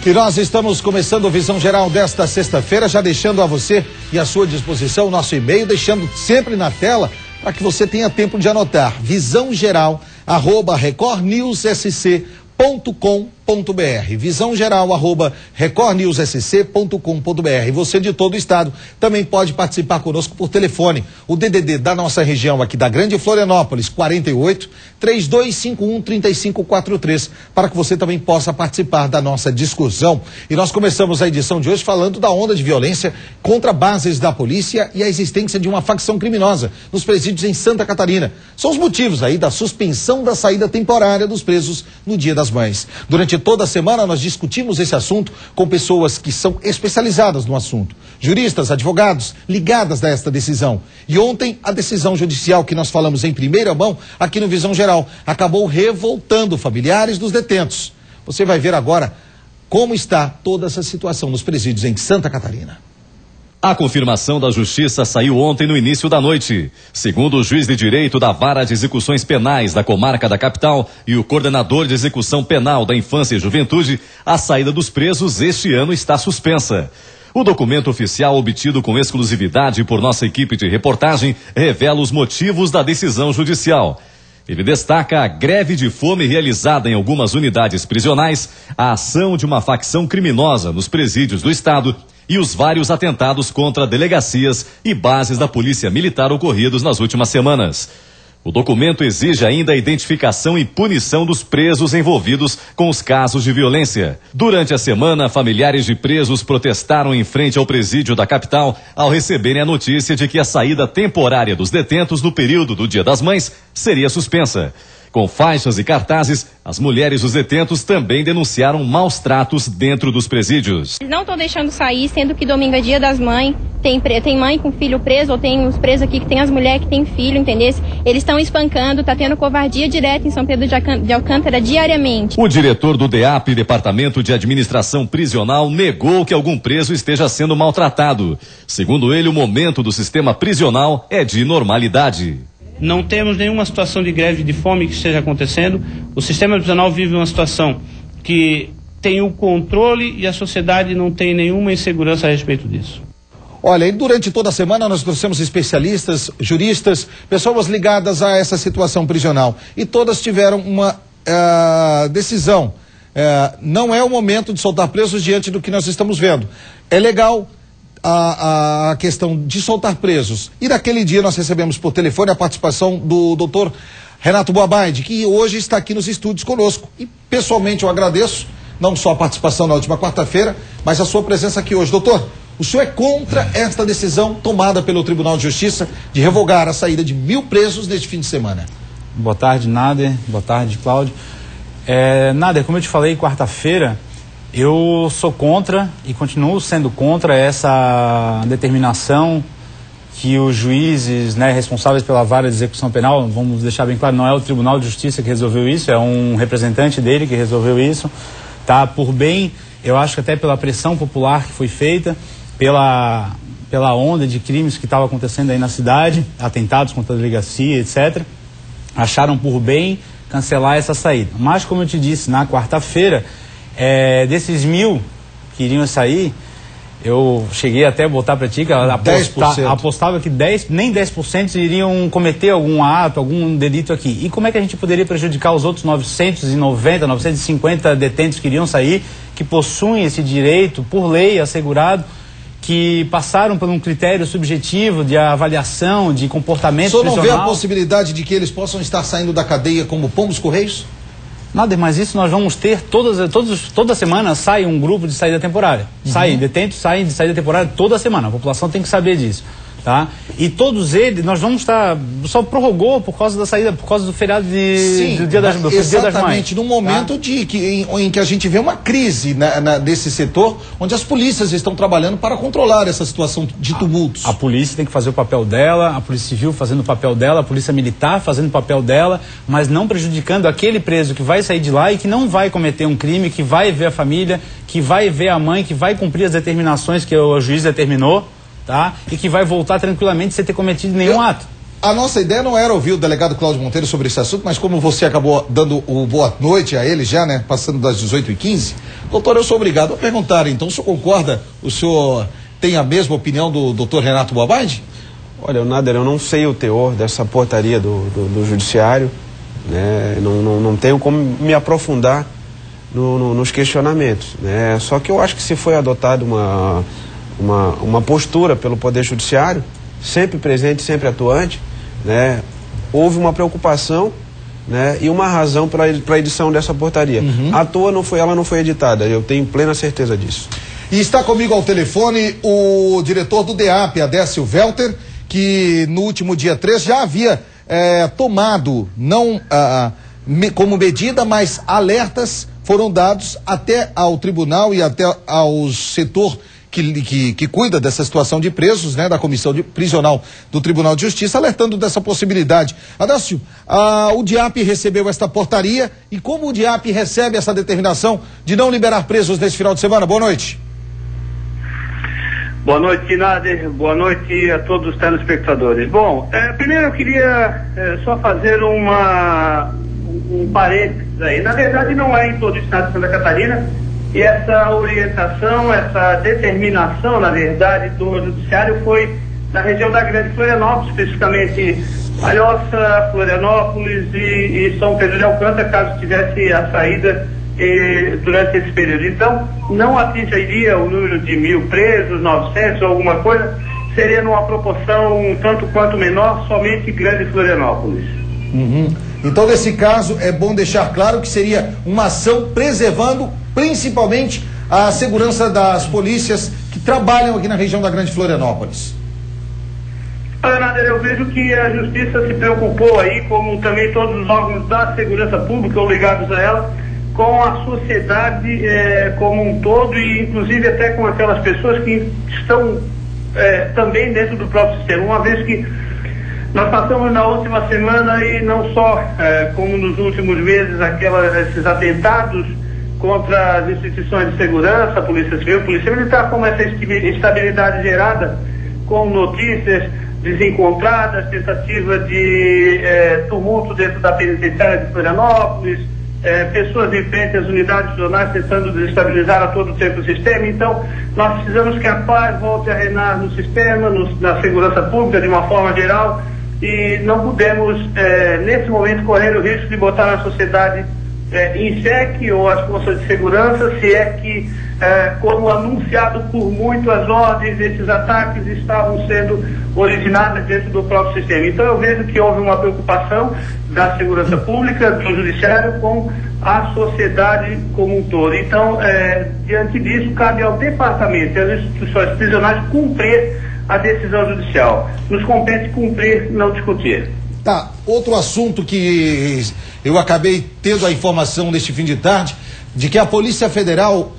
E nós estamos começando o Visão Geral desta sexta-feira, já deixando a você e à sua disposição o nosso e-mail, deixando sempre na tela para que você tenha tempo de anotar. visãogeral@recordnewssc.com.br. visãogeral@recordnewssc.com.br. Você de todo o estado também pode participar conosco por telefone. O DDD da nossa região aqui da Grande Florianópolis, 48-3251-3543, para que você também possa participar da nossa discussão. E nós começamos a edição de hoje falando da onda de violência contra bases da polícia e a existência de uma facção criminosa nos presídios em Santa Catarina. São os motivos aí da suspensão da saída temporária dos presos no Dia das Mães. Durante toda a semana nós discutimos esse assunto com pessoas que são especializadas no assunto. Juristas, advogados, ligadas a esta decisão. E ontem a decisão judicial que nós falamos em primeira mão aqui no Visão Geral acabou revoltando familiares dos detentos. Você vai ver agora como está toda essa situação nos presídios em Santa Catarina. A confirmação da Justiça saiu ontem no início da noite. Segundo o juiz de direito da Vara de Execuções Penais da Comarca da Capital e o coordenador de execução penal da Infância e Juventude, a saída dos presos este ano está suspensa. O documento oficial obtido com exclusividade por nossa equipe de reportagem revela os motivos da decisão judicial. Ele destaca a greve de fome realizada em algumas unidades prisionais, a ação de uma facção criminosa nos presídios do estado e os vários atentados contra delegacias e bases da Polícia Militar ocorridos nas últimas semanas. O documento exige ainda a identificação e punição dos presos envolvidos com os casos de violência. Durante a semana, familiares de presos protestaram em frente ao presídio da capital ao receberem a notícia de que a saída temporária dos detentos no período do Dia das Mães seria suspensa. Com faixas e cartazes, as mulheres dos detentos também denunciaram maus tratos dentro dos presídios. Eles não estão deixando sair, sendo que domingo é Dia das Mães, tem mãe com filho preso, ou tem os presos aqui que tem as mulheres que tem filho, entendeu? Eles estão espancando, tá tendo covardia direta em São Pedro de Alcântara diariamente. O diretor do DEAP, Departamento de Administração Prisional, negou que algum preso esteja sendo maltratado. Segundo ele, o momento do sistema prisional é de normalidade. Não temos nenhuma situação de greve de fome que esteja acontecendo. O sistema prisional vive uma situação que tem o controle e a sociedade não tem nenhuma insegurança a respeito disso. Olha, e durante toda a semana nós trouxemos especialistas, juristas, pessoas ligadas a essa situação prisional. E todas tiveram uma decisão. Não é o momento de soltar presos diante do que nós estamos vendo. É legal a questão de soltar presos. E naquele dia nós recebemos por telefone a participação do doutor Renato Boabaide, que hoje está aqui nos estúdios conosco. E pessoalmente eu agradeço, não só a participação na última quarta-feira, mas a sua presença aqui hoje. Doutor, o senhor é contra esta decisão tomada pelo Tribunal de Justiça de revogar a saída de 1.000 presos neste fim de semana? Boa tarde, Nader. Boa tarde, Cláudio. Nader, como eu te falei quarta-feira, eu sou contra e continuo sendo contra essa determinação que os juízes, responsáveis pela vara de execução penal, vamos deixar bem claro, não é o Tribunal de Justiça que resolveu isso, é um representante dele que resolveu isso, tá? Por bem, eu acho que até pela pressão popular que foi feita, pela onda de crimes que estava acontecendo aí na cidade, atentados contra a delegacia, etc., acharam por bem cancelar essa saída. Mas, como eu te disse, na quarta-feira, desses 1.000 que iriam sair, eu cheguei até a botar para ti que apostava que nem 10% iriam cometer algum ato, algum delito aqui. E como é que a gente poderia prejudicar os outros 950 detentos que iriam sair, que possuem esse direito por lei assegurado, que passaram por um critério subjetivo de avaliação de comportamento prisional? O senhor não vê a possibilidade de que eles possam estar saindo da cadeia como pombos correios? Nada, mas isso nós vamos ter toda semana sai um grupo de saída temporária. Detentos saem de saída temporária toda semana. A população tem que saber disso, tá? E todos eles, nós vamos estar, só prorrogou por causa da saída, por causa do feriado do Dia das Mães. Exatamente, num momento em que a gente vê uma crise desse setor, onde as polícias estão trabalhando para controlar essa situação de tumultos. A polícia tem que fazer o papel dela, a Polícia Civil fazendo o papel dela, a Polícia Militar fazendo o papel dela, mas não prejudicando aquele preso que vai sair de lá e que não vai cometer um crime, que vai ver a família, que vai ver a mãe, que vai cumprir as determinações que o juiz determinou, tá? E que vai voltar tranquilamente sem ter cometido nenhum ato. A nossa ideia não era ouvir o delegado Cláudio Monteiro sobre esse assunto, mas como você acabou dando o boa noite a ele já, passando das 18h15, Doutor, eu sou obrigado a perguntar, então, o senhor concorda? O senhor tem a mesma opinião do doutor Renato Boabadi? Olha, Nader, eu não sei o teor dessa portaria do Judiciário, né? Não tenho como me aprofundar nos questionamentos, né? Só que eu acho que se foi adotada uma postura pelo Poder Judiciário, sempre presente, sempre atuante, né? Houve uma preocupação, né? E uma razão para a edição dessa portaria. À toa ela não foi editada, eu tenho plena certeza disso. E está comigo ao telefone o diretor do DEAP, Adécio Welter, que no último dia 3 já havia tomado, não como medida, mas alertas foram dados até ao tribunal e até ao setor que cuida dessa situação de presos, né, da Comissão Prisional do Tribunal de Justiça, alertando dessa possibilidade. Adécio, o DEAP recebeu esta portaria e como o DEAP recebe essa determinação de não liberar presos nesse final de semana? Boa noite. Boa noite, Nader. Boa noite a todos os telespectadores. Bom, primeiro eu queria só fazer um parênteses aí. Na verdade, não é em todo o estado de Santa Catarina, e essa orientação, essa determinação, na verdade, do Judiciário foi na região da Grande Florianópolis, especificamente Palhoça, Florianópolis e São Pedro de Alcântara, caso tivesse a saída durante esse período. Então, não atingiria o número de 1.000 presos, 900 ou alguma coisa, seria numa proporção um tanto quanto menor, somente Grande Florianópolis. Então, nesse caso, é bom deixar claro que seria uma ação preservando principalmente a segurança das polícias que trabalham aqui na região da Grande Florianópolis. Olha, Nader, eu vejo que a Justiça se preocupou aí, como também todos os órgãos da segurança pública ou ligados a ela, com a sociedade como um todo e inclusive até com aquelas pessoas que estão também dentro do próprio sistema, uma vez que nós passamos na última semana e não só como nos últimos meses esses atentados contra as instituições de segurança, Polícia Civil, Polícia Militar, como essa instabilidade gerada com notícias desencontradas, tentativa de tumulto dentro da penitenciária de Florianópolis, pessoas em frente às unidades prisionais tentando desestabilizar a todo tempo o sistema. Então, nós precisamos que a paz volte a reinar no sistema, na segurança pública de uma forma geral, e não podemos, nesse momento, correr o risco de botar a sociedade em xeque ou as forças de segurança, se é que, como anunciado por muito, as ordens, esses ataques estavam sendo originados dentro do próprio sistema. Então eu vejo que houve uma preocupação da segurança pública, do judiciário, com a sociedade como um todo. Então, diante disso, cabe ao departamento e às instituições prisionais cumprir a decisão judicial. Nos compete cumprir, não discutir. Tá, outro assunto que eu acabei tendo a informação neste fim de tarde, de que a Polícia Federal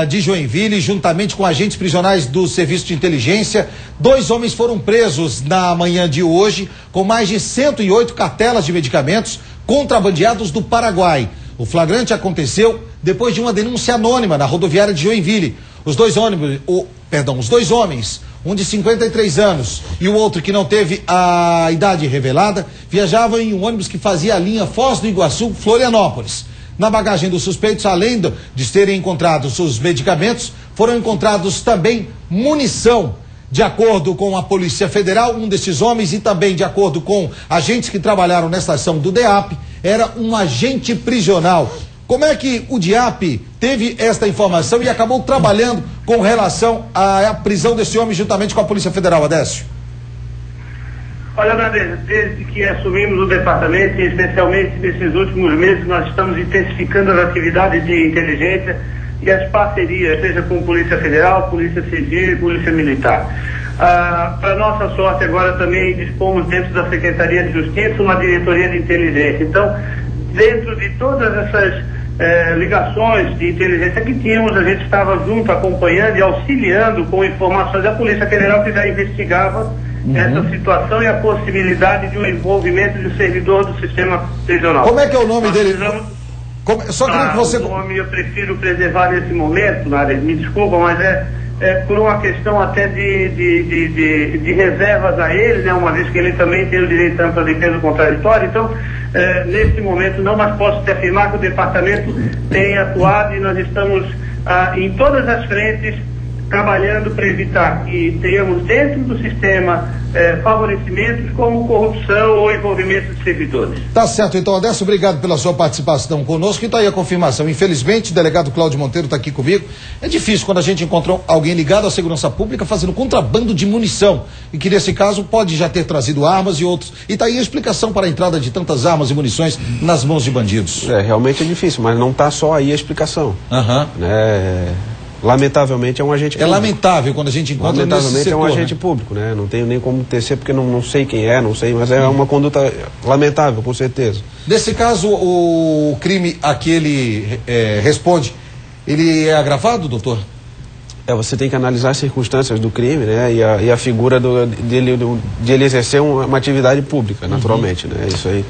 de Joinville, juntamente com agentes prisionais do Serviço de Inteligência, 2 homens foram presos na manhã de hoje, com mais de 108 cartelas de medicamentos contrabandeados do Paraguai. O flagrante aconteceu depois de uma denúncia anônima na rodoviária de Joinville. Os dois homens, um de 53 anos e o outro que não teve a idade revelada, viajavam em um ônibus que fazia a linha Foz do Iguaçu, Florianópolis. Na bagagem dos suspeitos, além de terem encontrado os medicamentos, foram encontrados também munição. De acordo com a Polícia Federal, um desses homens, e também de acordo com agentes que trabalharam nessa ação do DEAP, era um agente prisional. Como é que o DEAP teve esta informação e acabou trabalhando com relação à prisão desse homem juntamente com a Polícia Federal, Adécio? Olha, Nader, desde que assumimos o departamento, e especialmente nesses últimos meses, nós estamos intensificando as atividades de inteligência e as parcerias, seja com Polícia Federal, Polícia Civil e Polícia Militar. Para nossa sorte, agora também dispomos dentro da Secretaria de Justiça uma diretoria de inteligência. Então, dentro de todas essas ligações de inteligência que tínhamos, a gente estava junto, acompanhando e auxiliando com informações da Polícia Federal, que já investigava essa situação e a possibilidade de um envolvimento de um servidor do sistema prisional. Como é que é o nome dele? Só queria que você... O nome eu prefiro preservar nesse momento, Nader, me desculpa, mas por uma questão até de reservas a ele, né, uma vez que ele também tem o direito à ampla defesa contraditória. Então, nesse momento não, mas posso te afirmar que o departamento tem atuado e nós estamos em todas as frentes trabalhando para evitar que tenhamos dentro do sistema favorecimentos como corrupção ou envolvimento de servidores. Tá certo, então, Adesso, obrigado pela sua participação conosco. E tá aí a confirmação. Infelizmente, o delegado Cláudio Monteiro está aqui comigo. É difícil quando a gente encontra alguém ligado à segurança pública fazendo contrabando de munição. E que nesse caso pode já ter trazido armas e outros. E tá aí a explicação para a entrada de tantas armas e munições nas mãos de bandidos. Realmente é difícil, mas não está só aí a explicação. Lamentavelmente é um agente público. É lamentável quando a gente encontra Lamentavelmente nesse setor, é um agente público, né? Não tenho nem como tecer porque não sei quem é, não sei, mas é uma conduta lamentável, com certeza. Nesse caso, o crime a que ele responde, ele é agravado, doutor? Você tem que analisar as circunstâncias do crime, né? E a figura de ele exercer uma atividade pública, naturalmente, né? Isso aí.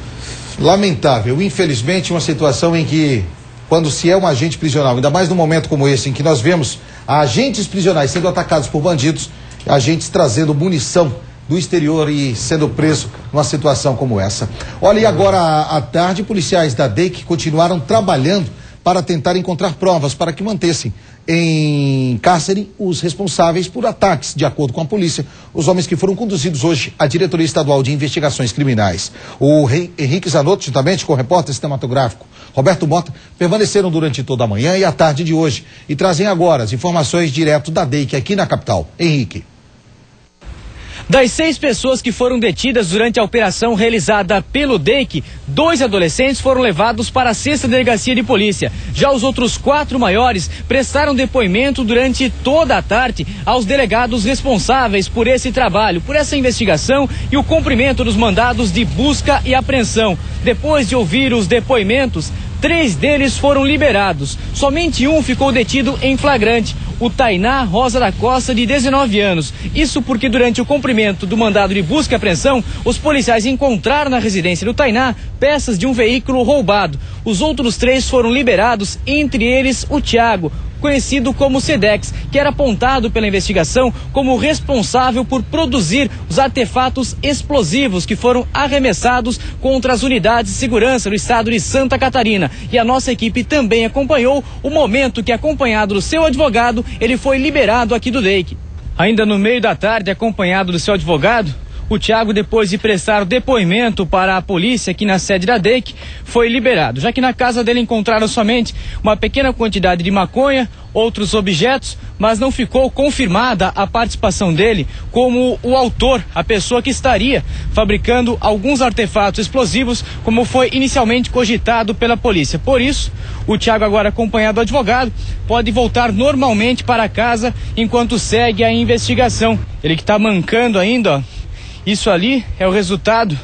Lamentável, infelizmente, uma situação em que quando se é um agente prisional, ainda mais num momento como esse, em que nós vemos agentes prisionais sendo atacados por bandidos, agentes trazendo munição do exterior e sendo preso numa situação como essa. Olha, e agora à tarde, policiais da DEIC continuaram trabalhando para tentar encontrar provas para que mantessem em cárcere os responsáveis por ataques. De acordo com a polícia, os homens que foram conduzidos hoje à Diretoria Estadual de Investigações Criminais. O Henrique Zanotto, juntamente com o repórter cinematográfico Roberto Mota, permaneceram durante toda a manhã e a tarde de hoje e trazem agora as informações direto da DEIC aqui na capital. Henrique. Das 6 pessoas que foram detidas durante a operação realizada pelo DEIC, 2 adolescentes foram levados para a 6ª Delegacia de Polícia. Já os outros 4 maiores prestaram depoimento durante toda a tarde aos delegados responsáveis por esse trabalho, por essa investigação e o cumprimento dos mandados de busca e apreensão. Depois de ouvir os depoimentos, 3 deles foram liberados. Somente um ficou detido em flagrante, o Tainá Rosa da Costa, de 19 anos. Isso porque durante o cumprimento do mandado de busca e apreensão, os policiais encontraram na residência do Tainá peças de um veículo roubado. Os outros 3 foram liberados, entre eles o Thiago, conhecido como Sedex, que era apontado pela investigação como responsável por produzir os artefatos explosivos que foram arremessados contra as unidades de segurança do estado de Santa Catarina. E a nossa equipe também acompanhou o momento que, acompanhado do seu advogado, ele foi liberado aqui do DEIC. Ainda no meio da tarde, acompanhado do seu advogado, o Thiago, depois de prestar o depoimento para a polícia aqui na sede da DEIC, foi liberado, já que na casa dele encontraram somente uma pequena quantidade de maconha, outros objetos, mas não ficou confirmada a participação dele como o autor, a pessoa que estaria fabricando alguns artefatos explosivos, como foi inicialmente cogitado pela polícia. Por isso, o Thiago, agora acompanhado do advogado, pode voltar normalmente para casa enquanto segue a investigação. Ele que está mancando ainda, ó. Isso ali é o resultado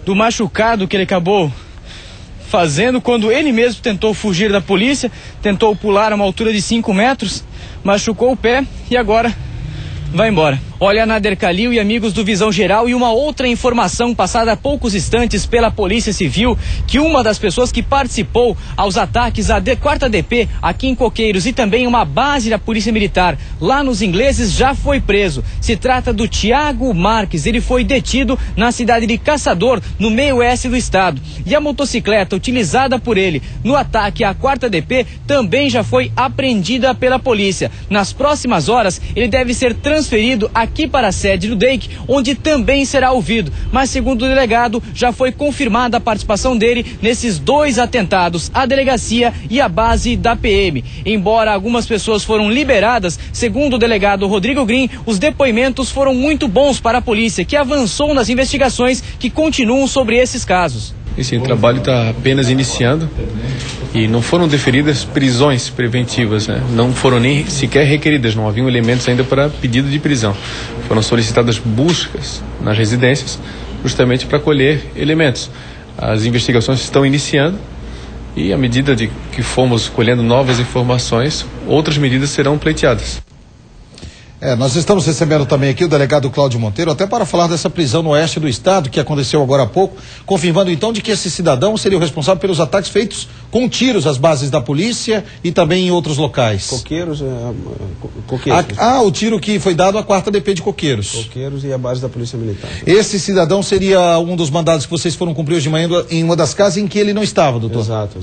do machucado que ele acabou fazendo quando ele mesmo tentou fugir da polícia, tentou pular a uma altura de 5 metros, machucou o pé e agora vai embora. Olha, Nader Kalil e amigos do Visão Geral, e uma outra informação passada há poucos instantes pela Polícia Civil, que uma das pessoas que participou aos ataques à 4ª DP aqui em Coqueiros e também uma base da Polícia Militar lá nos Ingleses já foi preso. Se trata do Thiago Marques. Ele foi detido na cidade de Caçador, no meio oeste do estado. E a motocicleta utilizada por ele no ataque à 4ª DP também já foi apreendida pela polícia. Nas próximas horas, ele deve ser transferido aqui para a sede do DEIC, onde também será ouvido. Mas, segundo o delegado, já foi confirmada a participação dele nesses 2 atentados, a delegacia e a base da PM. Embora algumas pessoas foram liberadas, segundo o delegado Rodrigo Green, os depoimentos foram muito bons para a polícia, que avançou nas investigações que continuam sobre esses casos. Esse trabalho está apenas iniciando e não foram deferidas prisões preventivas, né? Não foram nem sequer requeridas, não haviam elementos ainda para pedido de prisão. Foram solicitadas buscas nas residências justamente para colher elementos. As investigações estão iniciando e, à medida de que formos colhendo novas informações, outras medidas serão pleiteadas. Nós estamos recebendo também aqui o delegado Cláudio Monteiro, até para falar dessa prisão no oeste do estado, que aconteceu agora há pouco, confirmando então de que esse cidadão seria o responsável pelos ataques feitos com tiros às bases da polícia e também em outros locais. Coqueiros. O tiro que foi dado à 4ª DP de Coqueiros. Coqueiros e a base da Polícia Militar. Esse cidadão seria um dos mandados que vocês foram cumprir hoje de manhã em uma das casas em que ele não estava, doutor? Exato.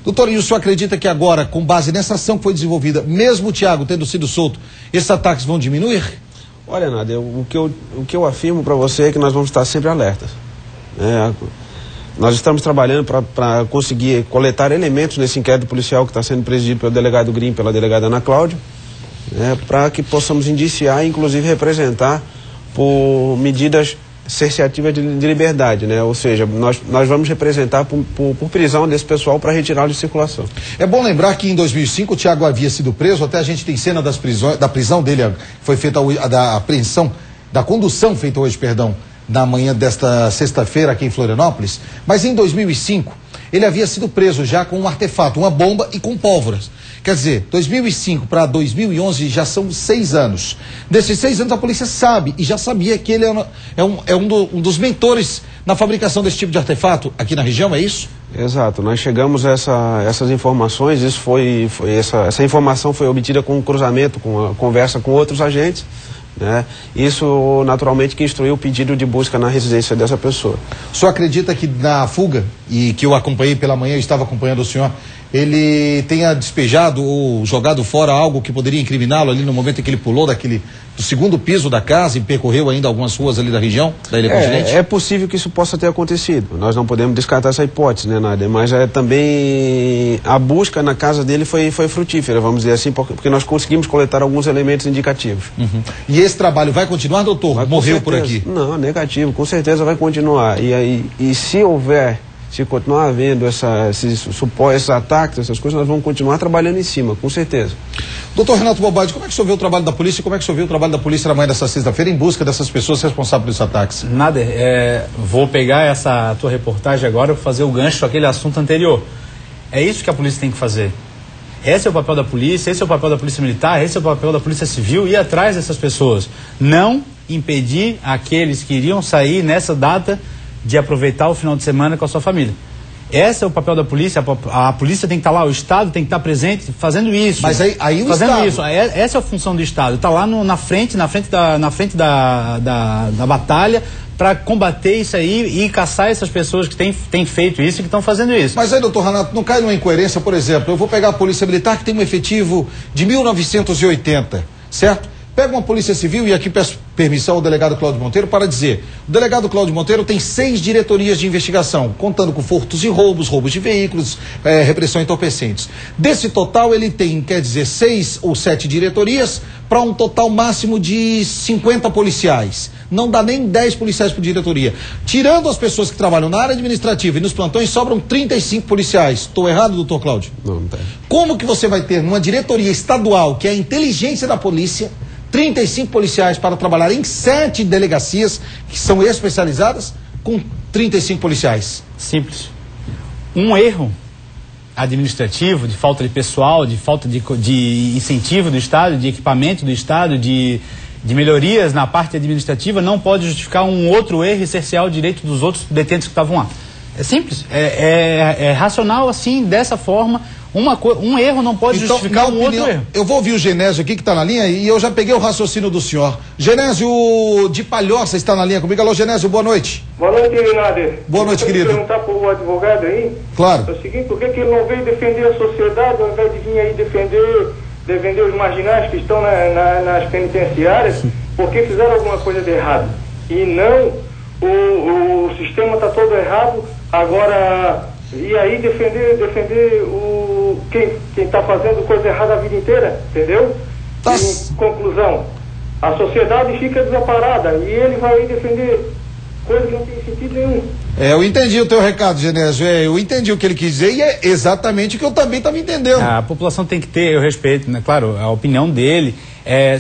Doutor, e o senhor acredita que agora, com base nessa ação que foi desenvolvida, mesmo o Thiago tendo sido solto, esses ataques vão diminuir? Olha, Nádia, o que eu afirmo para você é que nós vamos estar sempre alertas. Nós estamos trabalhando para conseguir coletar elementos nesse inquérito policial que está sendo presidido pelo delegado Grim, pela delegada Ana Cláudia, para que possamos indiciar e inclusive representar por medidas cerceativa de liberdade, Ou seja, nós vamos representar por prisão desse pessoal para retirá-lo de circulação. É bom lembrar que em 2005 o Thiago havia sido preso, até a gente tem cena da prisão dele, foi feita da apreensão, da condução feita hoje, na manhã desta sexta-feira aqui em Florianópolis, mas em 2005 ele havia sido preso já com um artefato, uma bomba e com pólvoras. Quer dizer, 2005 para 2011 já são 6 anos. Desses 6 anos a polícia sabe e já sabia que ele é um dos mentores na fabricação desse tipo de artefato aqui na região, é isso? Exato, nós chegamos a essas informações, essa informação foi obtida com um cruzamento, com uma conversa com outros agentes, Isso naturalmente que instruiu o pedido de busca na residência dessa pessoa. O senhor acredita que na fuga, e que eu acompanhei pela manhã, eu estava acompanhando o senhor, ele tenha despejado ou jogado fora algo que poderia incriminá-lo ali no momento em que ele pulou do 2º piso da casa e percorreu ainda algumas ruas ali da região, da Ilha Continente? É possível que isso possa ter acontecido. Nós não podemos descartar essa hipótese, Nádia? Mas também a busca na casa dele foi frutífera, vamos dizer assim, porque nós conseguimos coletar alguns elementos indicativos. Uhum. E esse trabalho vai continuar, doutor? Morreu por aqui? Não, negativo, com certeza vai continuar. E se continuar havendo esses ataques, essas coisas, nós vamos continuar trabalhando em cima, com certeza. Doutor Renato Bobaldi, como é que o senhor vê o trabalho da polícia e como é que o senhor vê o trabalho da polícia na manhã dessa sexta-feira em busca dessas pessoas responsáveis pelos ataques? Vou pegar essa tua reportagem agora para fazer o gancho daquele assunto anterior. É isso que a polícia tem que fazer. Esse é o papel da polícia, esse é o papel da polícia militar, esse é o papel da polícia civil, ir atrás dessas pessoas. Não impedir aqueles que iriam sair nessa data de aproveitar o final de semana com a sua família. Esse é o papel da polícia, a polícia tem que estar lá, o Estado tem que estar presente fazendo isso. Mas aí o fazendo Estado... isso, essa é a função do Estado, está lá na frente da batalha para combater isso aí e caçar essas pessoas que têm feito isso e que estão fazendo isso. Mas aí, doutor Renato, não cai numa incoerência, por exemplo, eu vou pegar a Polícia Militar que tem um efetivo de 1980, certo? Pega uma polícia civil, e aqui peço permissão ao delegado Cláudio Monteiro para dizer, o delegado Cláudio Monteiro tem 6 diretorias de investigação, contando com furtos e roubos de veículos, repressão a entorpecentes. Desse total ele tem, 6 ou 7 diretorias para um total máximo de 50 policiais. Não dá nem 10 policiais por diretoria. Tirando as pessoas que trabalham na área administrativa e nos plantões, sobram 35 policiais. Estou errado, doutor Cláudio? Não está. Como que você vai ter numa diretoria estadual, que é a inteligência da polícia, 35 policiais para trabalhar em 7 delegacias que são especializadas com 35 policiais? Simples. Um erro administrativo, de falta de pessoal, de falta de incentivo do Estado, de equipamento do Estado, de melhorias na parte administrativa, não pode justificar um outro erro e cercear o direito dos outros detentos que estavam lá. É simples. É racional assim, dessa forma. Um erro não pode justificar outro erro. Eu vou ouvir o Genésio aqui que está na linha e eu já peguei o raciocínio do senhor. Genésio de Palhoça está na linha comigo. Alô, Genésio, boa noite. Boa noite, Nader. Boa noite, querido. Eu perguntar para o advogado aí. Claro. É o seguinte, por que ele não veio defender a sociedade ao invés de vir aí defender os marginais que estão nas penitenciárias, porque fizeram alguma coisa de errado? E não, o sistema está todo errado, agora... E aí defender quem está fazendo coisa errada a vida inteira, entendeu? Em conclusão, a sociedade fica desamparada e ele vai aí defender coisa que não tem sentido nenhum. Eu entendi o teu recado, Genésio, eu entendi o que ele quis dizer e é exatamente o que eu também estava entendendo. A população tem que ter, eu respeito, né? Claro, a opinião dele,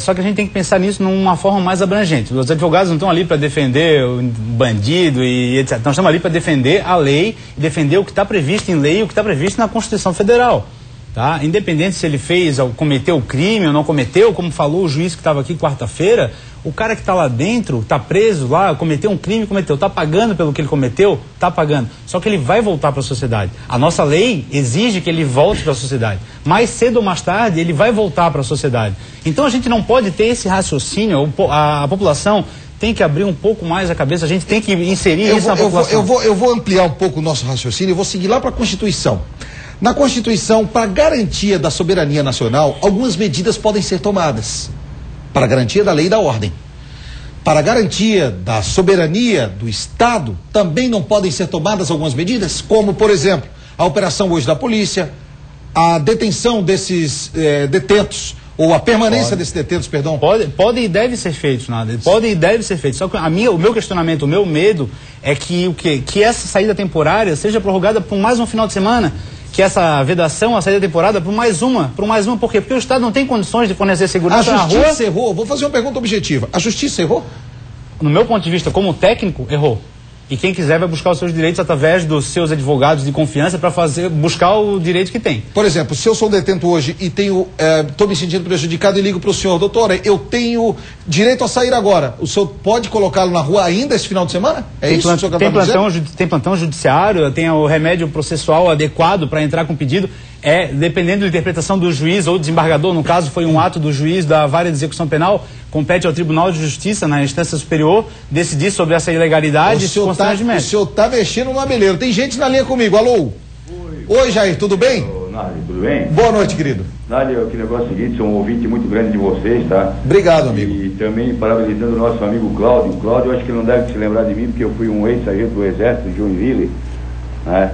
só que a gente tem que pensar nisso numa forma mais abrangente. Os advogados não estão ali para defender o bandido e etc. Nós estamos ali para defender a lei, defender o que está previsto em lei e o que está previsto na Constituição Federal. tá? Independente se ele cometeu o crime ou não cometeu, como falou o juiz que estava aqui quarta-feira, o cara que está lá dentro, está preso lá, cometeu um crime, está pagando pelo que ele cometeu, está pagando. Só que ele vai voltar para a sociedade. A nossa lei exige que ele volte para a sociedade. Mais cedo ou mais tarde, ele vai voltar para a sociedade. Então a gente não pode ter esse raciocínio, a população tem que abrir um pouco mais a cabeça, a gente tem que inserir isso na população. Eu vou ampliar um pouco o nosso raciocínio e vou seguir lá para a Constituição. Na Constituição, para garantia da soberania nacional, algumas medidas podem ser tomadas. Para garantia da lei e da ordem. Para garantia da soberania do Estado, também não podem ser tomadas algumas medidas, como, por exemplo, a operação hoje da polícia, a detenção desses detentos, ou a permanência desses detentos, perdão. Pode e deve ser feito, nada. Pode e deve ser feito. Só que o meu questionamento, o meu medo é que essa saída temporária seja prorrogada por mais um final de semana. Que essa vedação, a saída temporada, por mais uma. Por quê? Porque o Estado não tem condições de fornecer segurança na rua. A Justiça errou. Vou fazer uma pergunta objetiva. A Justiça errou? No meu ponto de vista, como técnico, errou. E quem quiser vai buscar os seus direitos através dos seus advogados de confiança para buscar o direito que tem. Por exemplo, se eu sou detento hoje e estou me sentindo prejudicado e ligo para o senhor, doutora, eu tenho direito a sair agora. O senhor pode colocá-lo na rua ainda esse final de semana? Tem plantão judiciário, tem o remédio processual adequado para entrar com pedido. Dependendo da interpretação do juiz ou desembargador, no caso foi um ato do juiz da Vara de Execução Penal, compete ao Tribunal de Justiça, na instância superior, decidir sobre essa ilegalidade e esse constrangimento. O senhor está mexendo no abelheiro. Tem gente na linha comigo. Alô? Oi, Jair, tudo bem? Nádia, tudo bem? Boa noite, querido. Nádia, eu queria negócio seguinte, sou um ouvinte muito grande de vocês, tá? Obrigado, amigo. E também parabenizando o nosso amigo Cláudio. Cláudio, eu acho que ele não deve se lembrar de mim, porque eu fui um ex-sargento do Exército de Joinville, né?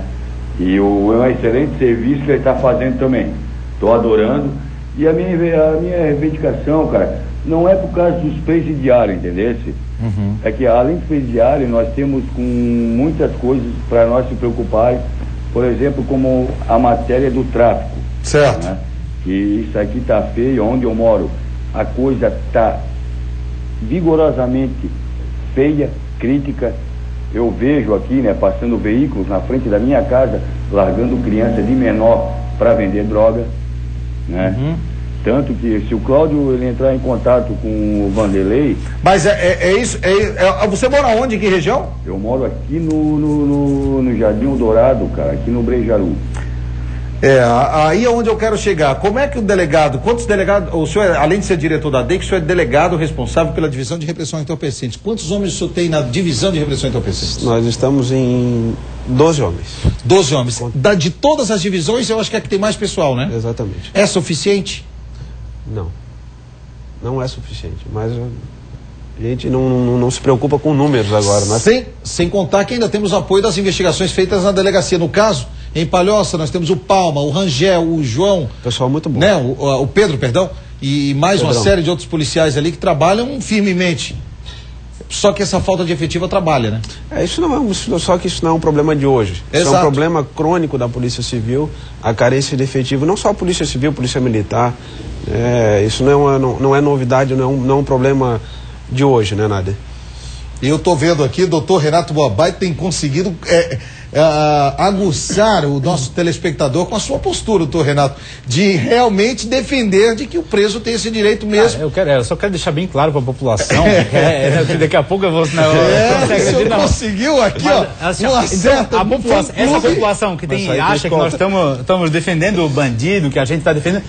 E é um excelente serviço que ele está fazendo também. Estou adorando. E a minha reivindicação, cara, não é por causa dos presidiários, entendeu? Uhum. É que além do presidiário, nós temos com muitas coisas para nós se preocupar. Por exemplo, como a matéria do tráfico. Certo. Né? Que isso aqui está feio, onde eu moro. A coisa está vigorosamente feia, crítica. Eu vejo aqui, né, passando veículos na frente da minha casa, largando criança de menor para vender droga, né? Uhum. Tanto que se o Cláudio ele entrar em contato com o Vanderlei... Mas isso, você mora onde, em que região? Eu moro aqui no Jardim Dourado, cara, aqui no Brejaru. Aí é onde eu quero chegar. Como é que o delegado, quantos delegados, o senhor, além de ser diretor da DEIC, o senhor é delegado responsável pela divisão de repressão a entorpecentes. Quantos homens o senhor tem na divisão de repressão a entorpecentes? Nós estamos em 12 homens. 12 homens. De todas as divisões, eu acho que é que tem mais pessoal, né? Exatamente. É suficiente? Não. Não é suficiente, mas a gente não se preocupa com números agora. Sem contar que ainda temos o apoio das investigações feitas na delegacia. No caso, em Palhoça, nós temos o Palma, o Rangel, o João. Pessoal muito bom. Né? O Pedro, perdão. E mais uma série de outros policiais ali que trabalham firmemente. Só que essa falta de efetivo atrapalha, né? Só que isso não é um problema de hoje. Exato. Isso é um problema crônico da Polícia Civil, a carência de efetivo, não só a Polícia Civil, a Polícia Militar. Isso não é novidade, não é um problema de hoje, né, Nádia? Eu estou vendo aqui, o doutor Renato Boabay tem conseguido aguçar o nosso telespectador com a sua postura, doutor Renato, de realmente defender de que o preso tem esse direito mesmo. Eu só quero deixar bem claro para a população, que daqui a pouco eu vou... O senhor conseguiu aqui, essa população que acha que nós estamos defendendo o bandido, que a gente está defendendo,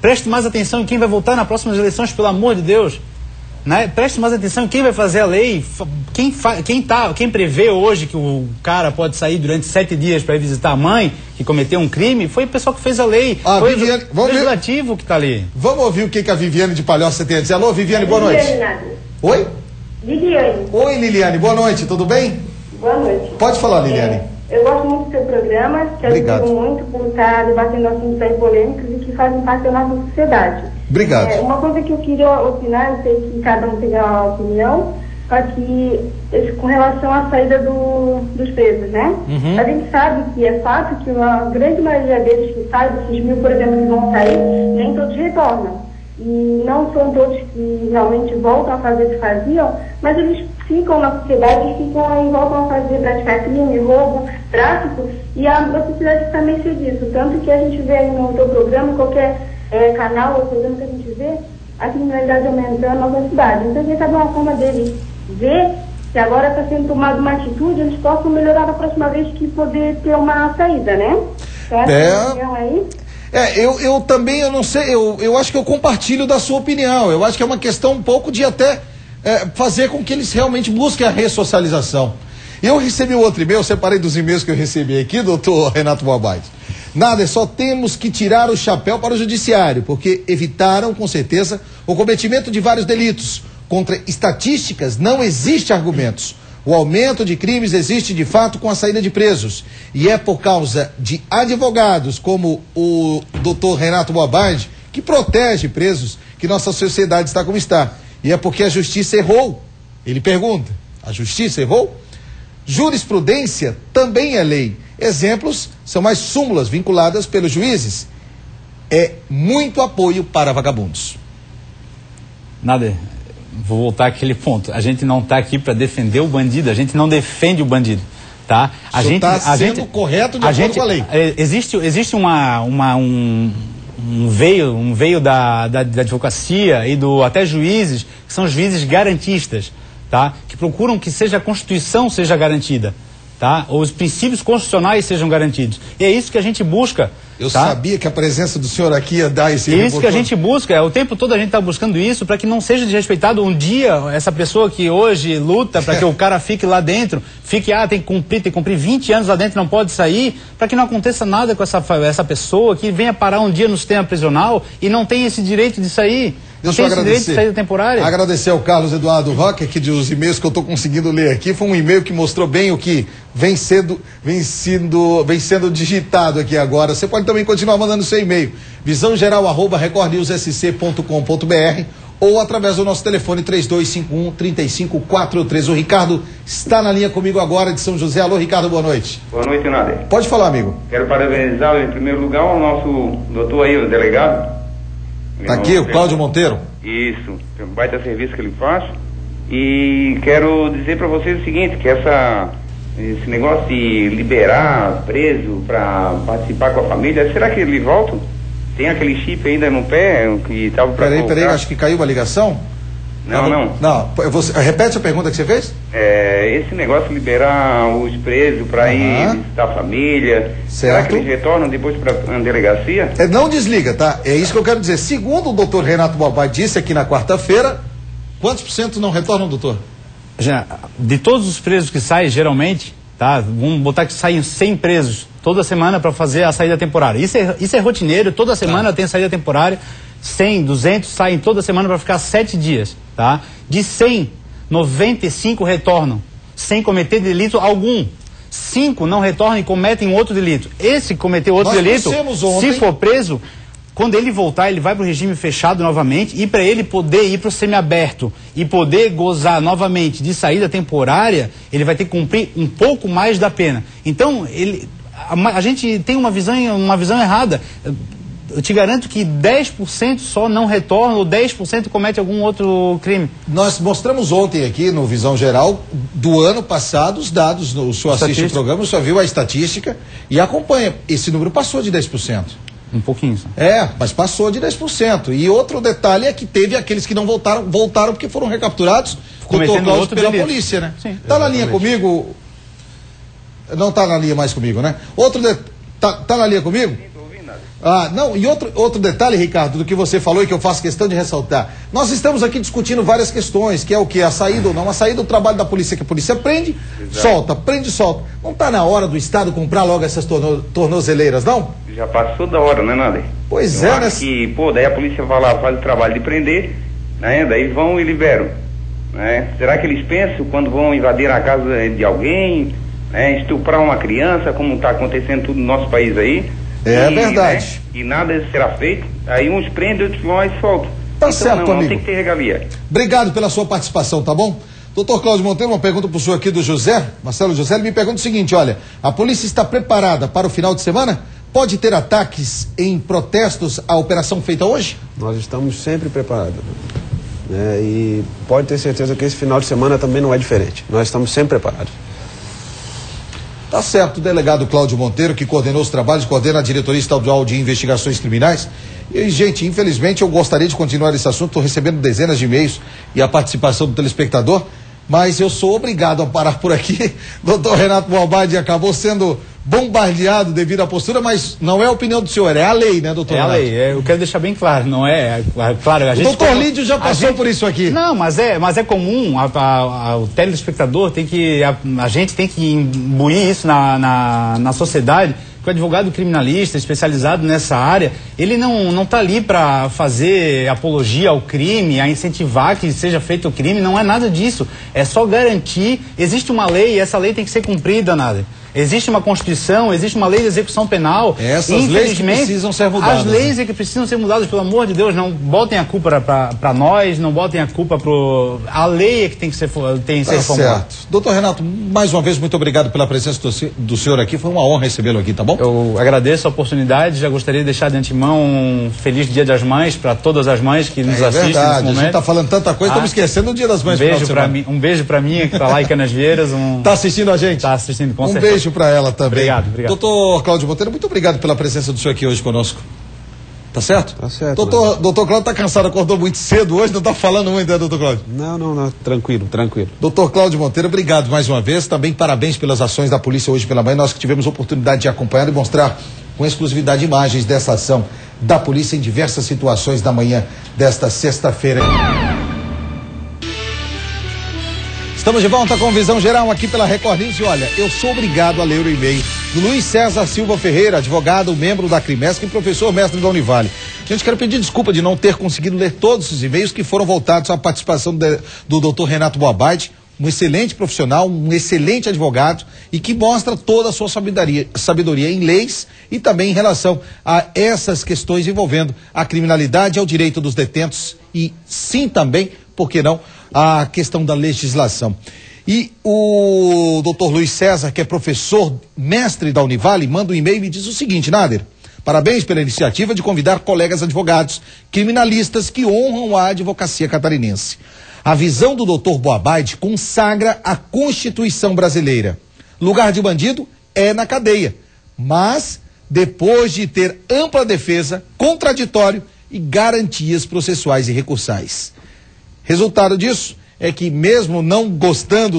preste mais atenção em quem vai votar nas próximas eleições, pelo amor de Deus. Né? Preste mais atenção em quem vai fazer a lei, quem prevê hoje que o cara pode sair durante 7 dias para ir visitar a mãe que cometeu um crime, foi o pessoal que fez a lei, foi o legislativo que está ali. Vamos ouvir o que a Viviane de Palhoça tem a dizer. Alô, Viviane, boa noite. Oi? Liliane. Oi, Liliane, boa noite, tudo bem? Boa noite. Pode falar, Liliane. Eu gosto muito do seu programa, te admiro muito por estar debatendo assuntos aí polêmicos e que fazem parte da nossa sociedade. Obrigado. Uma coisa que eu queria opinar, eu sei que cada um tem uma opinião, com relação à saída dos presos, né? Uhum. A gente sabe que é fato que uma grande maioria deles que saem, desses 1000, por exemplo, que vão sair, nem todos retornam. E não são todos que realmente voltam a fazer o que faziam, mas eles ficam na sociedade e voltam a praticar crime, roubo, tráfico, e a sociedade está à mercê disso. Tanto que a gente vê aí no teu programa, qualquer canal ou programa que a gente vê, a criminalidade aumentando na nossa cidade. Então, quem sabe uma forma dele ver se agora está sendo tomada uma atitude, eles possam melhorar da próxima vez que poder ter uma saída, né? Então, eu também, eu não sei, eu acho que eu compartilho da sua opinião. Eu acho que é uma questão um pouco de até fazer com que eles realmente busquem a ressocialização. Eu recebi outro e-mail, eu separei dos e-mails que eu recebi aqui, doutor Renato Boabate. Nada, só temos que tirar o chapéu para o judiciário, porque evitaram, com certeza, o cometimento de vários delitos. Contra estatísticas não existe argumentos. O aumento de crimes existe de fato com a saída de presos. E é por causa de advogados como o doutor Renato Boabate, que protege presos, que nossa sociedade está como está. E é porque a justiça errou. Ele pergunta, a justiça errou? Jurisprudência também é lei. Exemplos são mais súmulas vinculadas pelos juízes. É muito apoio para vagabundos. Nada, vou voltar àquele ponto. A gente não está aqui para defender o bandido, a gente não defende o bandido, tá? A gente está sendo correto de acordo com a lei. Existe um veio da advocacia e até juízes, que são juízes garantistas, tá? Que procuram que a Constituição seja garantida, tá? Os princípios constitucionais sejam garantidos. E é isso que a gente busca. Eu sabia que a presença do senhor aqui ia dar esse... Isso que a gente busca, o tempo todo a gente está buscando isso para que não seja desrespeitado um dia essa pessoa que hoje luta para que o cara fique lá dentro, tem que cumprir 20 anos lá dentro, não pode sair, para que não aconteça nada com essa pessoa que venha parar um dia no sistema prisional e não tem esse direito de sair. Deixa eu agradecer. Agradecer ao Carlos Eduardo Roque, aqui dos e-mails que eu estou conseguindo ler aqui. Foi um e-mail que mostrou bem o que vem sendo digitado aqui agora. Você pode também continuar mandando seu e-mail, visãogeral@recordnewssc.com.br ou através do nosso telefone 3251-3543. O Ricardo está na linha comigo agora de São José. Alô, Ricardo, boa noite. Boa noite, Nader. Pode falar, amigo. Quero parabenizar em primeiro lugar o nosso doutor aí, o delegado. Tá aqui, o Cláudio Monteiro. Isso, é um baita serviço que ele faz. E quero dizer para vocês o seguinte, que esse negócio de liberar preso para participar com a família, será que ele volta? Tem aquele chip ainda no pé que estava para colocar? Peraí, acho que caiu uma ligação. Não. Repete a pergunta que você fez? Esse negócio de liberar os presos para ir visitar a família, será que eles retornam depois para a delegacia? Não desliga, tá? É isso que eu quero dizer. Segundo o doutor Renato Boabate disse aqui na quarta-feira, quantos % não retornam, doutor? De todos os presos que saem, geralmente, tá? Vamos botar que saem 100 presos toda semana para fazer a saída temporária. Isso é rotineiro, toda semana tem saída temporária. 100, 200 saem toda semana para ficar 7 dias, tá? De 100, 95 retornam, sem cometer delito algum. 5 não retornam e cometem outro delito. Esse que cometeu outro delito, se for preso, quando ele voltar, ele vai para o regime fechado novamente, e para ele poder ir para o semiaberto e poder gozar novamente de saída temporária, ele vai ter que cumprir um pouco mais da pena. Então, a gente tem uma visão errada. Eu te garanto que 10% só não retorna ou 10% comete algum outro crime. Nós mostramos ontem aqui no Visão Geral do ano passado os dados. O senhor assiste o programa, o senhor viu a estatística e acompanha. Esse número passou de 10%. Um pouquinho só. Mas passou de 10%. E outro detalhe é que teve aqueles que não voltaram porque foram recapturados pela polícia, né? Sim, tá na linha comigo? Não tá na linha mais comigo, né? Tá na linha comigo? E outro detalhe, Ricardo, do que você falou e que eu faço questão de ressaltar. Nós estamos aqui discutindo várias questões, que é o que? A saída ou não. A saída do trabalho da polícia, que a polícia prende, solta. Não está na hora do Estado comprar logo essas tornozeleiras, não? Já passou da hora, né, Nader? Pois eu acho que, daí a polícia vai lá, faz o trabalho de prender, né? Daí vão e liberam, né? Será que eles pensam quando vão invadir a casa de alguém, né? Estuprar uma criança, como está acontecendo tudo no nosso país aí? Verdade. Né? E nada será feito. Aí uns prendem, outros vão e soltam. Tá certo, amigo. Tem que ter regalia. Obrigado pela sua participação, tá bom? Doutor Cláudio Monteiro, uma pergunta pro senhor aqui do José, Marcelo José, ele me pergunta o seguinte, olha, a polícia está preparada para o final de semana? Pode ter ataques em protestos à operação feita hoje? Nós estamos sempre preparados. Né? E pode ter certeza que esse final de semana também não é diferente. Nós estamos sempre preparados. Tá certo, o delegado Cláudio Monteiro, que coordenou os trabalhos, coordena a Diretoria Estadual de Investigações Criminais. E, gente, infelizmente eu gostaria de continuar esse assunto, estou recebendo dezenas de e-mails e a participação do telespectador, mas eu sou obrigado a parar por aqui. Doutor Renato Boabadi acabou sendo bombardeado devido à postura, mas não é a opinião do senhor, é a lei, né, doutor Renato? É a lei, eu quero deixar bem claro, não é, claro, a gente... O doutor Lídio já passou por isso aqui. Não, mas é comum, o telespectador tem que, a gente tem que imbuir isso na sociedade, que o advogado criminalista especializado nessa área, ele não está ali para fazer apologia ao crime, a incentivar que seja feito o crime, não é nada disso, é só garantir, existe uma lei e essa lei tem que ser cumprida, nada. Existe uma Constituição, existe uma lei de execução penal. Essas leis que precisam ser mudadas. As leis é que precisam ser mudadas, pelo amor de Deus, não botem a culpa para nós, não botem a culpa a lei é que tem que ser reformulada. Certo. Doutor Renato, mais uma vez, muito obrigado pela presença do senhor aqui, foi uma honra recebê-lo aqui, tá bom? Eu agradeço a oportunidade, já gostaria de deixar de antemão um feliz Dia das Mães para todas as mães que nos assistem nesse momento. A gente tá falando tanta coisa, estamos esquecendo o Dia das Mães. Um beijo para mim, que tá lá em Canasvieiras. Tá assistindo a gente? Tá assistindo, com certeza. Um beijo para ela também. Obrigado. Doutor Cláudio Monteiro, muito obrigado pela presença do senhor aqui hoje conosco. Tá certo? Tá certo. Doutor Cláudio tá cansado, acordou muito cedo hoje, não tá falando muito, né, doutor Cláudio? Não, tranquilo. Doutor Cláudio Monteiro, obrigado mais uma vez, também parabéns pelas ações da polícia hoje pela manhã, nós que tivemos a oportunidade de acompanhar e mostrar com exclusividade imagens dessa ação da polícia em diversas situações da manhã desta sexta-feira. Estamos de volta com Visão Geral aqui pela Record News e olha, eu sou obrigado a ler o e-mail do Luiz César Silva Ferreira, advogado, membro da Crimesc e professor mestre da Univale. Gente, quero pedir desculpa de não ter conseguido ler todos os e-mails que foram voltados à participação do doutor Renato Boabadi, um excelente profissional, um excelente advogado e que mostra toda a sua sabedoria em leis e também em relação a essas questões envolvendo a criminalidade, ao direito dos detentos e sim também, por que não, a questão da legislação. E o doutor Luiz César, que é professor, mestre da Univale, manda um e-mail e diz o seguinte: Nader, parabéns pela iniciativa de convidar colegas advogados criminalistas que honram a advocacia catarinense. A visão do doutor Boabadi consagra a Constituição brasileira. Lugar de bandido é na cadeia, mas depois de ter ampla defesa, contraditório e garantias processuais e recursais. Resultado disso é que, mesmo não gostando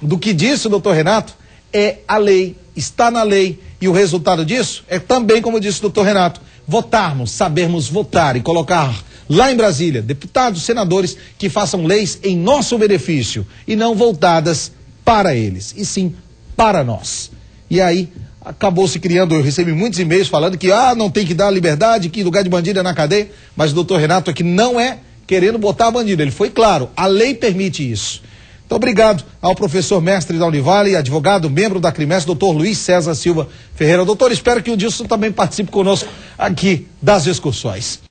do que disse o doutor Renato, é a lei, está na lei, e o resultado disso é também, como disse o doutor Renato, votarmos, sabermos votar e colocar lá em Brasília deputados, senadores que façam leis em nosso benefício e não voltadas para eles, e sim para nós. E aí acabou se criando, eu recebi muitos e-mails falando que não tem que dar liberdade, que lugar de bandido é na cadeia, mas o doutor Renato aqui não é querendo botar bandido, ele foi claro, a lei permite isso. Então, obrigado ao professor mestre da Univale, advogado, membro da Crimesc, doutor Luiz César Silva Ferreira. Doutor, espero que o Dilson também participe conosco aqui das discussões.